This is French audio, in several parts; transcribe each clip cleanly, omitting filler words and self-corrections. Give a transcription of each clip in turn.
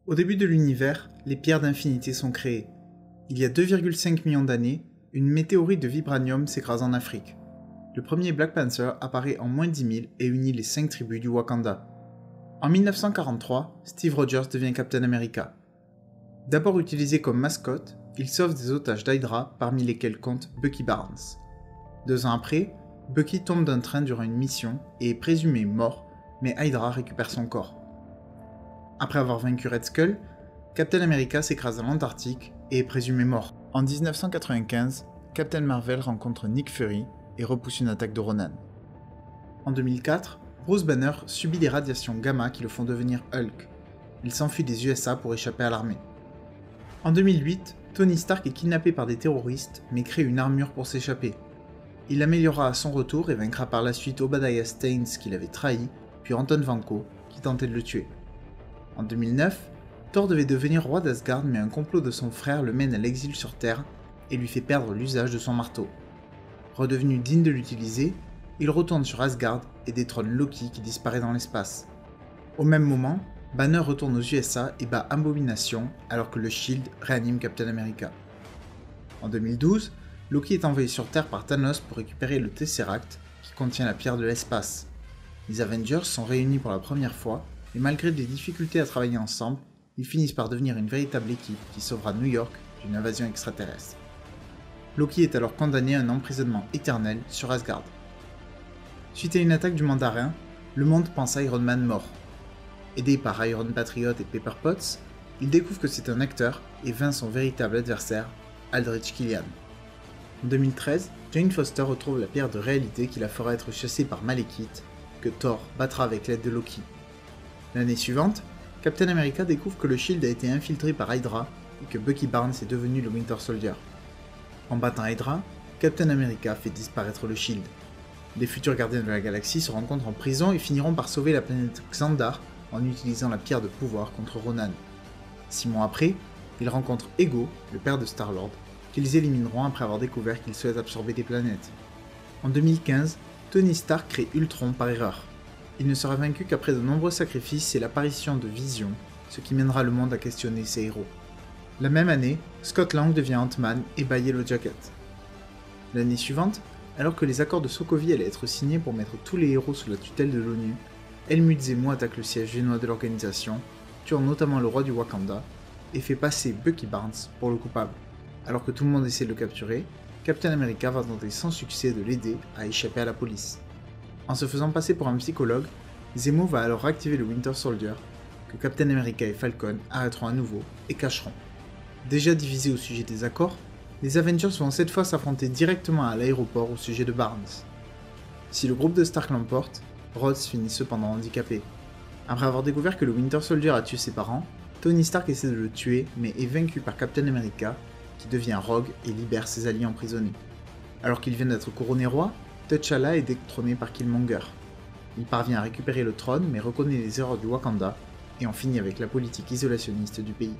Au début de l'univers, les pierres d'infinité sont créées. Il y a 2,5 millions d'années, une météorite de vibranium s'écrase en Afrique. Le premier Black Panther apparaît en moins 10 000 et unit les 5 tribus du Wakanda. En 1943, Steve Rogers devient Captain America. D'abord utilisé comme mascotte, il sauve des otages d'Hydra parmi lesquels compte Bucky Barnes. 2 ans après, Bucky tombe d'un train durant une mission et est présumé mort, mais Hydra récupère son corps. Après avoir vaincu Red Skull, Captain America s'écrase dans l'Antarctique et est présumé mort. En 1995, Captain Marvel rencontre Nick Fury et repousse une attaque de Ronan. En 2004, Bruce Banner subit des radiations gamma qui le font devenir Hulk. Il s'enfuit des USA pour échapper à l'armée. En 2008, Tony Stark est kidnappé par des terroristes mais crée une armure pour s'échapper. Il l'améliorera à son retour et vaincra par la suite Obadiah Stane qui l'avait trahi, puis Anton Vanko qui tentait de le tuer. En 2009, Thor devait devenir roi d'Asgard mais un complot de son frère le mène à l'exil sur Terre et lui fait perdre l'usage de son marteau. Redevenu digne de l'utiliser, il retourne sur Asgard et détrône Loki qui disparaît dans l'espace. Au même moment, Banner retourne aux USA et bat Abomination alors que le Shield réanime Captain America. En 2012, Loki est envoyé sur Terre par Thanos pour récupérer le Tesseract qui contient la pierre de l'espace. Les Avengers sont réunis pour la première fois et malgré des difficultés à travailler ensemble, ils finissent par devenir une véritable équipe qui sauvera New York d'une invasion extraterrestre. Loki est alors condamné à un emprisonnement éternel sur Asgard. Suite à une attaque du Mandarin, le monde pense à Iron Man mort. Aidé par Iron Patriot et Pepper Potts, il découvre que c'est un acteur et vainc son véritable adversaire, Aldrich Killian. En 2013, Jane Foster retrouve la pierre de réalité qui la fera être chassée par Malekith, que Thor battra avec l'aide de Loki. L'année suivante, Captain America découvre que le Shield a été infiltré par Hydra et que Bucky Barnes est devenu le Winter Soldier. En battant Hydra, Captain America fait disparaître le Shield. Les futurs gardiens de la galaxie se rencontrent en prison et finiront par sauver la planète Xandar en utilisant la pierre de pouvoir contre Ronan. 6 mois après, ils rencontrent Ego, le père de Star-Lord, qu'ils élimineront après avoir découvert qu'il souhaite absorber des planètes. En 2015, Tony Stark crée Ultron par erreur. Il ne sera vaincu qu'après de nombreux sacrifices et l'apparition de Vision, ce qui mènera le monde à questionner ses héros. La même année, Scott Lang devient Ant-Man et bat Yellow Jacket. L'année suivante, alors que les accords de Sokovie allaient être signés pour mettre tous les héros sous la tutelle de l'ONU, Helmut Zemo attaque le siège génois de l'organisation, tuant notamment le roi du Wakanda, et fait passer Bucky Barnes pour le coupable. Alors que tout le monde essaie de le capturer, Captain America va tenter sans succès de l'aider à échapper à la police. En se faisant passer pour un psychologue, Zemo va alors activer le Winter Soldier, que Captain America et Falcon arrêteront à nouveau et cacheront. Déjà divisés au sujet des accords, les Avengers vont cette fois s'affronter directement à l'aéroport au sujet de Barnes. Si le groupe de Stark l'emporte, Rhodes finit cependant handicapé. Après avoir découvert que le Winter Soldier a tué ses parents, Tony Stark essaie de le tuer mais est vaincu par Captain America, qui devient rogue et libère ses alliés emprisonnés. Alors qu'il vient d'être couronné roi, T'Challa est détrôné par Killmonger. Il parvient à récupérer le trône mais reconnaît les erreurs du Wakanda et en finit avec la politique isolationniste du pays.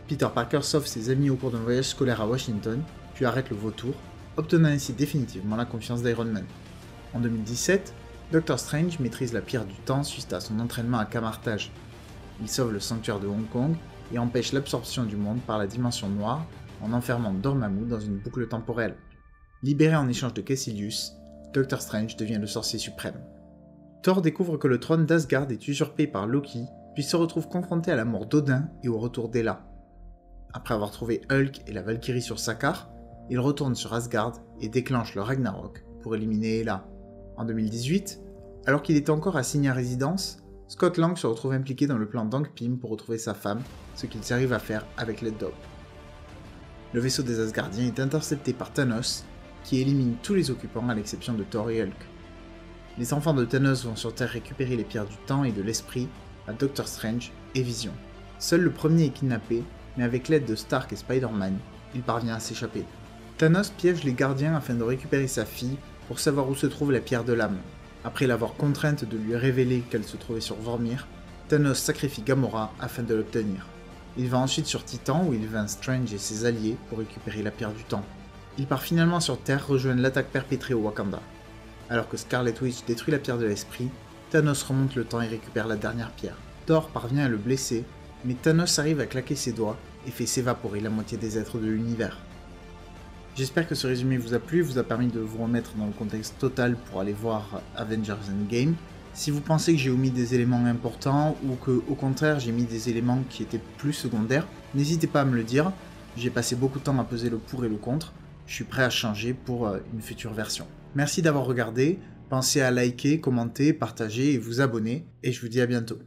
Peter Parker sauve ses amis au cours d'un voyage scolaire à Washington, puis arrête le vautour, obtenant ainsi définitivement la confiance d'Iron Man. En 2017, Doctor Strange maîtrise la pierre du temps suite à son entraînement à Camartage. Il sauve le sanctuaire de Hong Kong et empêche l'absorption du monde par la dimension noire en enfermant Dormammu dans une boucle temporelle. Libéré en échange de Caecilius, Doctor Strange devient le sorcier suprême. Thor découvre que le trône d'Asgard est usurpé par Loki, puis se retrouve confronté à la mort d'Odin et au retour d'Hela. Après avoir trouvé Hulk et la Valkyrie sur Sakaar, il retourne sur Asgard et déclenche le Ragnarok pour éliminer Hela. En 2018, alors qu'il était encore assigné à résidence, Scott Lang se retrouve impliqué dans le plan d'Hank Pym pour retrouver sa femme, ce qu'ils arrivent à faire avec l'aide d'Hope. Le vaisseau des Asgardiens est intercepté par Thanos, qui élimine tous les occupants à l'exception de Thor et Hulk. Les enfants de Thanos vont sur Terre récupérer les pierres du temps et de l'esprit à Doctor Strange et Vision. Seul le premier est kidnappé, mais avec l'aide de Stark et Spider-Man, il parvient à s'échapper. Thanos piège les gardiens afin de récupérer sa fille pour savoir où se trouve la pierre de l'âme. Après l'avoir contrainte de lui révéler qu'elle se trouvait sur Vormir, Thanos sacrifie Gamora afin de l'obtenir. Il va ensuite sur Titan où il vainc Strange et ses alliés pour récupérer la pierre du temps. Il part finalement sur Terre rejoindre l'attaque perpétrée au Wakanda. Alors que Scarlet Witch détruit la pierre de l'esprit, Thanos remonte le temps et récupère la dernière pierre. Thor parvient à le blesser mais Thanos arrive à claquer ses doigts et fait s'évaporer la moitié des êtres de l'univers. J'espère que ce résumé vous a plu et vous a permis de vous remettre dans le contexte total pour aller voir Avengers Endgame. Si vous pensez que j'ai omis des éléments importants ou que au contraire j'ai mis des éléments qui étaient plus secondaires, n'hésitez pas à me le dire. J'ai passé beaucoup de temps à peser le pour et le contre. Je suis prêt à changer pour une future version. Merci d'avoir regardé. Pensez à liker, commenter, partager et vous abonner. Et je vous dis à bientôt.